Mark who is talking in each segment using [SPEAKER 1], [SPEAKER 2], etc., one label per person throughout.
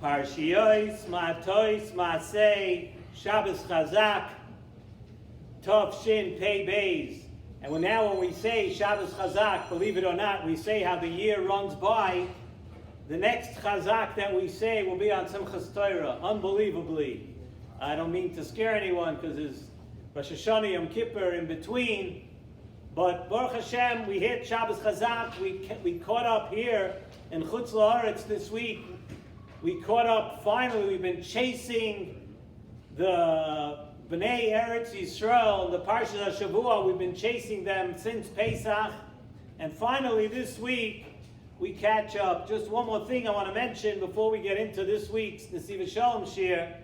[SPEAKER 1] Parshiyos Matos Masei Chazak Tov Shin Pei Beis. And when we say Shabbos Chazak, believe it or not, we say how the year runs by. The next Chazak that we say will be on Simchas Torah, unbelievably. I don't mean to scare anyone because there's Rosh Hashanah, Yom Kippur in between. But Baruch Hashem, we hit Shabbos Chazak. We caught up here in Chutz La'aretz this week. We caught up finally. We've been chasing the Bnei Eretz Yisrael, the Parshat HaShavua. We've been chasing them since Pesach. And finally this week, we catch up. Just one more thing I want to mention before we get into this week's Nesivos Shalom Shir.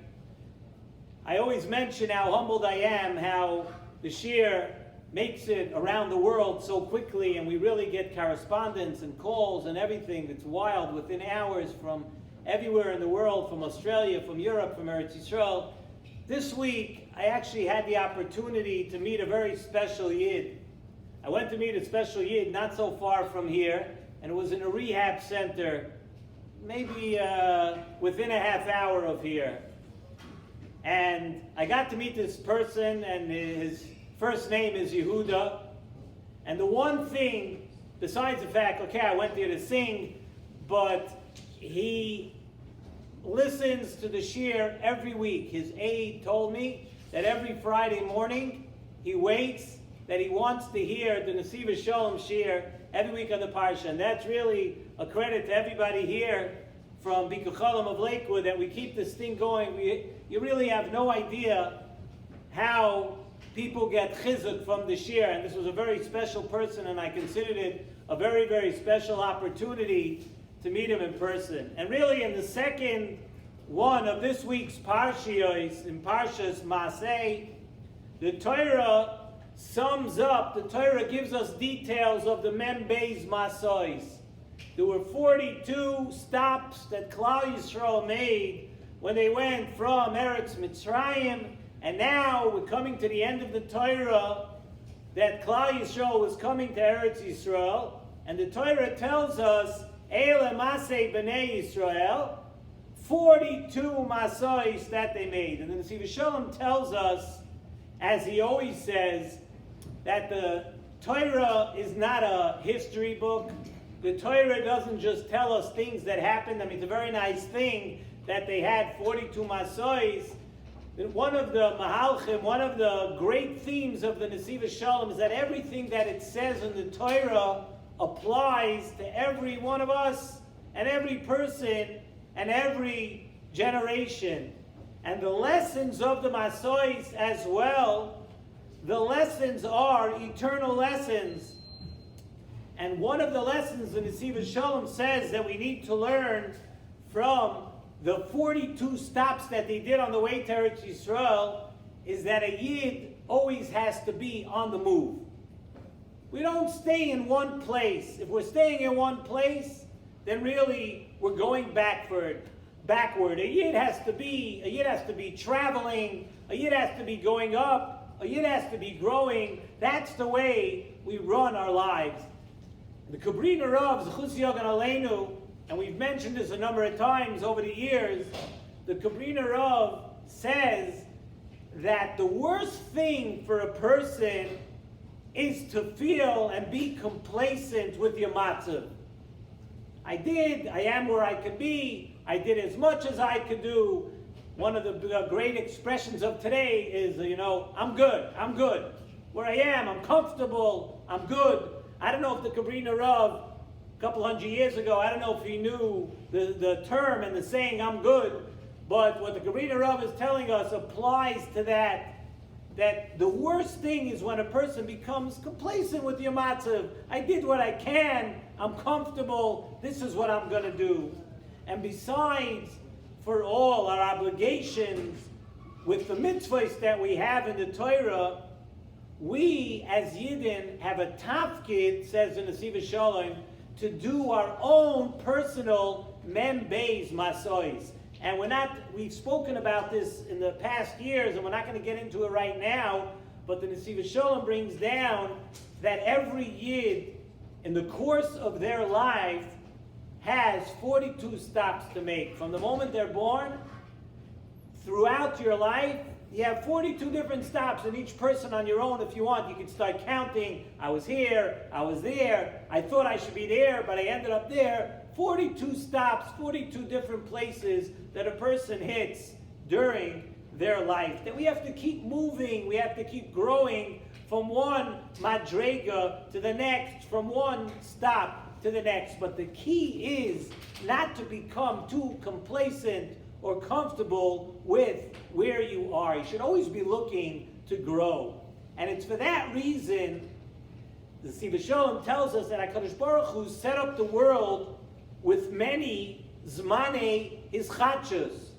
[SPEAKER 1] I always mention how humbled I am, how the Shir makes it around the world so quickly, and we really get correspondence and calls and everything. It's wild, within hours, from everywhere in the world, from Australia, from Europe, from Eretz Yisrael. This week, I actually had the opportunity to meet a very special Yid. I went to meet a special Yid not so far from here, and it was in a rehab center, maybe within a half hour of here. And I got to meet this person, and his first name is Yehuda. And the one thing, besides the fact, okay, I went there to sing, but he listens to the shir every week. His aide told me that every Friday morning he waits, that he wants to hear the Nesivos Shalom shir every week on the Parsha. And that's really a credit to everybody here from Bikur Cholim of Lakewood that we keep this thing going. You really have no idea how people get chizuk from the shir. And this was a very special person, and I considered it a very, very special opportunity to meet him in person. And really, in the second one of this week's Parshiyos, in Parshas Masei, the Torah sums up, the Torah gives us details of the Mem Beis Masois. There were 42 stops that Klal Yisrael made when they went from Eretz Mitzrayim, and now we're coming to the end of the Torah that Klal Yisrael was coming to Eretz Yisrael, and the Torah tells us Eile Masei B'nei Yisrael, 42 Masois that they made. And then the Nesivos Shalom tells us, as he always says, that the Torah is not a history book. The Torah doesn't just tell us things that happened. I mean, it's a very nice thing that they had 42 Masois. One of the Mahalchim, one of the great themes of the Nesivos Shalom is that everything that it says in the Torah applies to every one of us and every person and every generation. And the lessons of the Masois as well, the lessons are eternal lessons. And one of the lessons the Nesivos Shalom says that we need to learn from the 42 stops that they did on the way to Eretz Yisrael is that a Yid always has to be on the move. We don't stay in one place. If we're staying in one place, then really we're going backward. A Yid has to be traveling. A Yid has to be going up. A Yid has to be growing. That's the way we run our lives. The Kabrina Rav, Zechus Yogan Aleinu, and we've mentioned this a number of times over the years, the Kabrina Rav says that the worst thing for a person is to feel and be complacent with your matzav. I am where I could be, I did as much as I could do. One of the great expressions of today is, I'm good. Where I am, I'm comfortable, I'm good. I don't know if the Kabrina Rav, a couple hundred years ago, I don't know if he knew the term and the saying, I'm good, but what the Kabrina Rav is telling us applies to that the worst thing is when a person becomes complacent with your matzav. I did what I can, I'm comfortable, this is what I'm going to do. And besides, for all our obligations with the mitzvahs that we have in the Torah, we as Yidden have a tafkid, says in the Nesivos Shalom, to do our own personal Mem Beis Masois. And we've spoken about this in the past years, and we're not going to get into it right now, but the Nesivos Shalom brings down that every Yid, in the course of their life, has 42 stops to make. From the moment they're born, throughout your life, you have 42 different stops, and each person on your own, if you want, you can start counting. I was here, I was there, I thought I should be there, but I ended up there. 42 stops, 42 different places that a person hits during their life. That we have to keep moving, we have to keep growing from one madrega to the next, from one stop to the next. But the key is not to become too complacent or comfortable with where you are. You should always be looking to grow. And it's for that reason the Nesivos Shalom tells us that HaKadosh Baruch Hu set up the world with many zmanei hischadshus.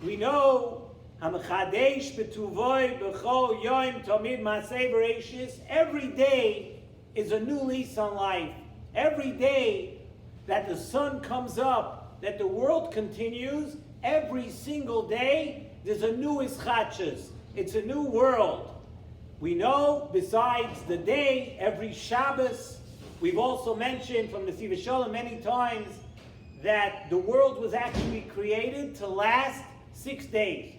[SPEAKER 1] We know Hamachadesh betuvoi b'chol yoim tamid masei bereshis. Every day is a new lease on life. Every day that the sun comes up, that the world continues, every single day there's a new hischadshus. It's a new world. We know, besides the day, every Shabbos, we've also mentioned from the Nesivos Shalom many times that the world was actually created to last 6 days.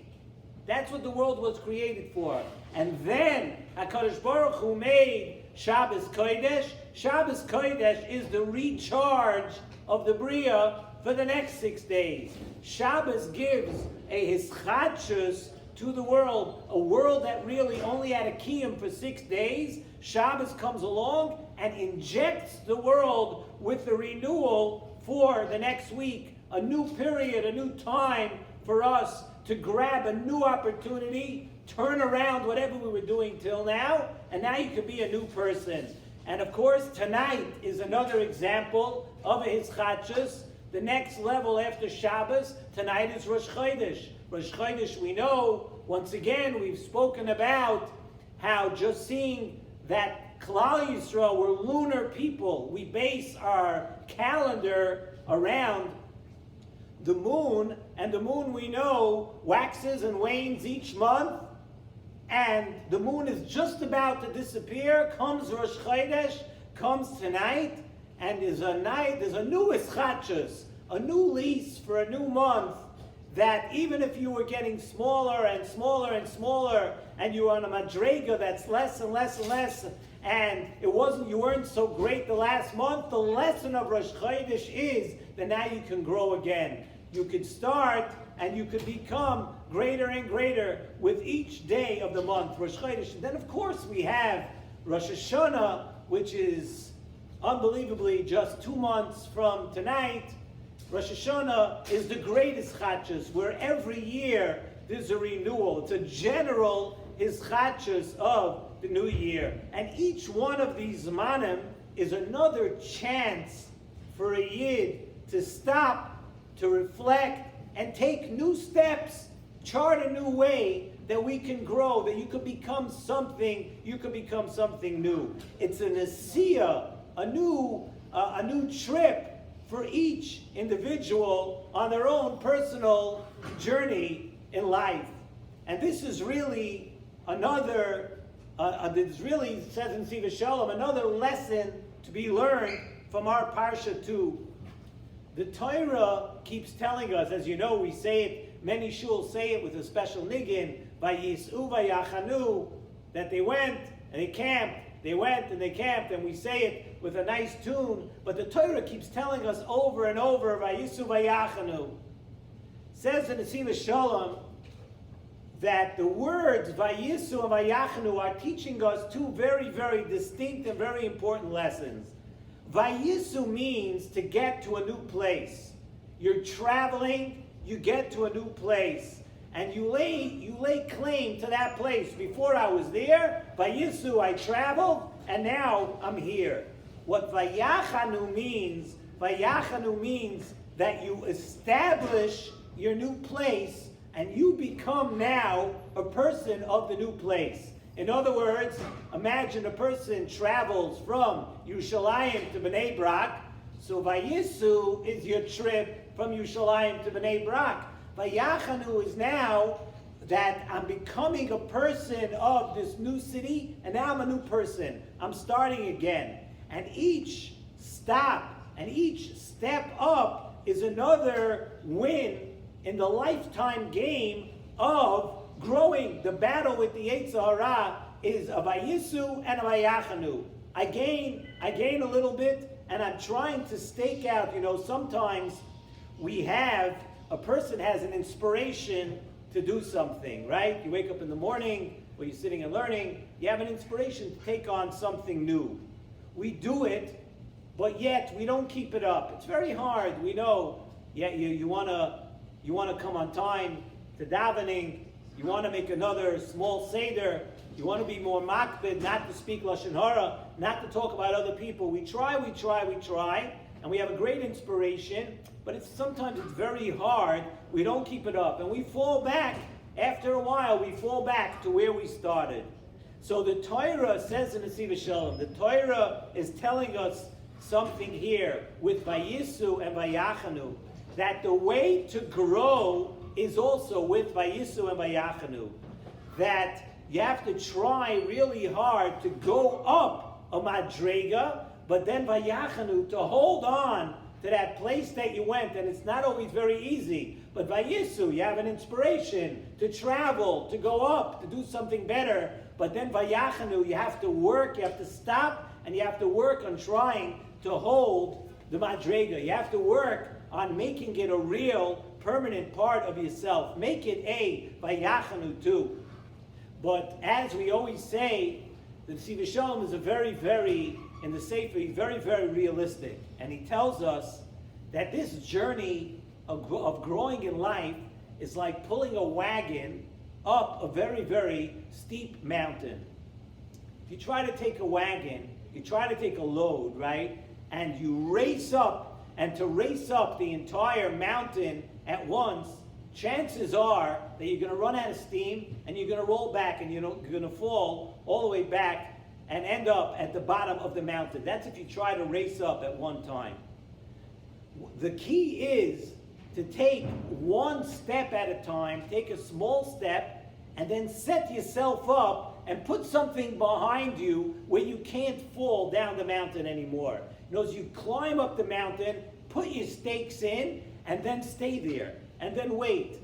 [SPEAKER 1] That's what the world was created for. And then HaKadosh Baruch Hu made Shabbos Kodesh. Shabbos Kodesh is the recharge of the Bria for the next 6 days. Shabbos gives a hischadshus to the world, a world that really only had a kiyum for 6 days. Shabbos comes along and injects the world with the renewal for the next week, a new period, a new time for us to grab a new opportunity, turn around whatever we were doing till now, and now you can be a new person. And of course, tonight is another example of a hischadshus. The next level after Shabbos, tonight is Rosh Chodesh. Rosh Chodesh, we know, once again, we've spoken about how just seeing that Klal Yisrael were lunar people. We base our calendar around the moon, and the moon, we know, waxes and wanes each month, and the moon is just about to disappear. Comes Rosh Chodesh, comes tonight, and there's a new hischadshus, a new lease for a new month, that even if you were getting smaller and smaller and smaller, and you were on a madrega that's less and less and less, and you weren't so great the last month, the lesson of Rosh Chodesh is that now you can grow again. You could start and you could become greater and greater with each day of the month, Rosh Chodesh. And then of course we have Rosh Hashanah, which is unbelievably just 2 months from tonight. Rosh Hashanah is the greatest hischadshus, where every year there's a renewal. It's a general hischadshus of the new year. And each one of these zmanim is another chance for a yid to stop, to reflect, and take new steps, chart a new way that we can grow, that you could become something new. It's a nesiyah, a new trip for each individual on their own personal journey in life. And this is really another, this really says in Nesivos Shalom, another lesson to be learned from our parsha too. The Torah keeps telling us, as you know, we say it, many shuls say it with a special niggin, vayis'u vayachanu, that they went and they camped, they went and they camped, and we say it with a nice tune, but the Torah keeps telling us over and over, vayis'u vayachanu. Says in Nesivos Shalom that the words vayis'u and vayachanu are teaching us two very, very distinct and very important lessons. Vayisu means to get to a new place. You're traveling, you get to a new place, and you lay claim to that place. Before I was there, Vayisu, I traveled, and now I'm here. What Vayachanu means that you establish your new place, and you become now a person of the new place. In other words, imagine a person travels from Yerushalayim to Bnei Brak. So Vayisu is your trip from Yerushalayim to Bnei Brak. Vayachanu is now that I'm becoming a person of this new city, and now I'm a new person. I'm starting again. And each stop And each step up is another win in the lifetime game of growing. The battle with the Yetzer Hara is a Vayisu and a Vayachanu. I gain a little bit, and I'm trying to stake out. Sometimes a person has an inspiration to do something, right? You wake up in the morning, or you're sitting and learning, you have an inspiration to take on something new. We do it, but yet we don't keep it up. It's very hard. We know. Yeah, you want to come on time to davening. You want to make another small seder. You want to be more makbid, not to speak lashon hara, not to talk about other people. We try, and we have a great inspiration. But sometimes it's very hard. We don't keep it up, and we fall back. After a while, we fall back to where we started. So the Torah says in Nesivos Shalom, the Torah is telling us something here with Vayisu and Vayachanu, that the way to grow is also with Vayisu and Vayachanu. That you have to try really hard to go up a madrega, but then Vayachanu, to hold on to that place that you went, and it's not always very easy. But Vayisu, you have an inspiration to travel, to go up, to do something better. But then Vayachanu, you have to work, you have to stop, and you have to work on trying to hold the madrega. You have to work on making it a real, permanent part of yourself. Make it a Vayachanu too. But as we always say, the Nesivos Shalom is in the Sefer, he's very, very realistic. And he tells us that this journey of growing in life is like pulling a wagon up a very, very steep mountain. If you try to take a wagon, you try to take a load, right? And you race up, and to race up the entire mountain at once, chances are that you're going to run out of steam, and you're going to roll back, and you're going to fall all the way back and end up at the bottom of the mountain. That's if you try to race up at one time. The key is to take one step at a time, take a small step, and then set yourself up and put something behind you where you can't fall down the mountain anymore. As you climb up the mountain, put your stakes in, and then stay there, and then wait.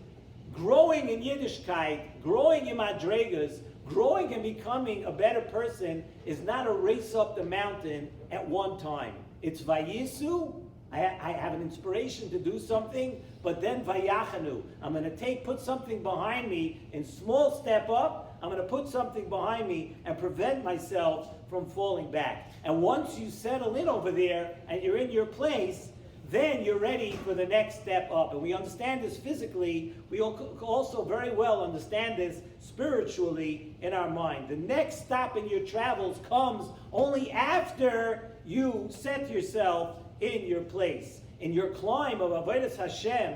[SPEAKER 1] Growing in Yiddishkeit, growing in Madregas, growing and becoming a better person is not a race up the mountain at one time. It's Vayisu. I have an inspiration to do something, but then Vayachanu. I'm going to put something behind me in small step up. I'm going to put something behind me and prevent myself from falling back. And once you settle in over there and you're in your place, then you're ready for the next step up. And we understand this physically. We also very well understand this spiritually in our mind. The next stop in your travels comes only after you set yourself in your place. In your climb of Avodas Hashem,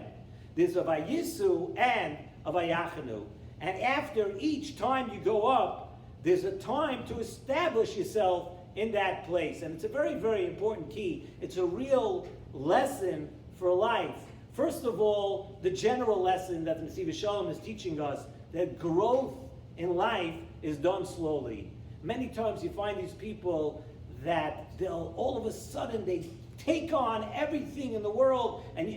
[SPEAKER 1] there's a Vayisu and a Vayachanu. And after each time you go up, there's a time to establish yourself in that place. And it's a very, very important key. It's a real lesson for life. First of all, the general lesson that the Nesivos Shalom is teaching us, that growth in life is done slowly. Many times you find these people that they'll all of a sudden they take on everything in the world and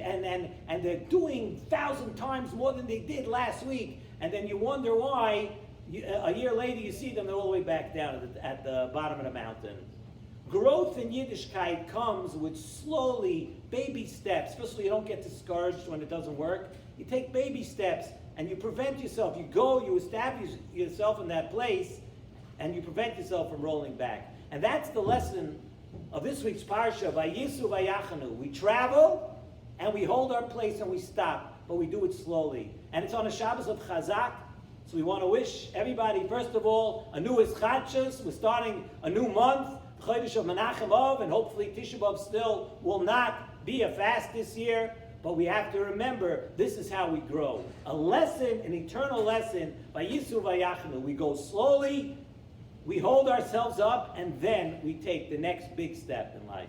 [SPEAKER 1] they're doing 1,000 times more than they did last week, and then you wonder why a year later you see them, they're all the way back down at the bottom of the mountain. Growth in Yiddishkeit comes with slowly, baby steps. Especially you don't get discouraged when it doesn't work. You take baby steps and you prevent yourself. You establish yourself in that place and you prevent yourself from rolling back. And that's the lesson of this week's parsha, Vayisu Vayachanu. We travel and we hold our place and we stop, but we do it slowly. And it's on a Shabbos of Chazak. So we want to wish everybody, first of all, a new Ischadshus. We're starting a new month. Chodesh of Menachem Av, and hopefully Tisha B'Av still will not be a fast this year, but we have to remember this is how we grow. A lesson, an eternal lesson, Vayisu Vayachanu. We go slowly, we hold ourselves up, and then we take the next big step in life.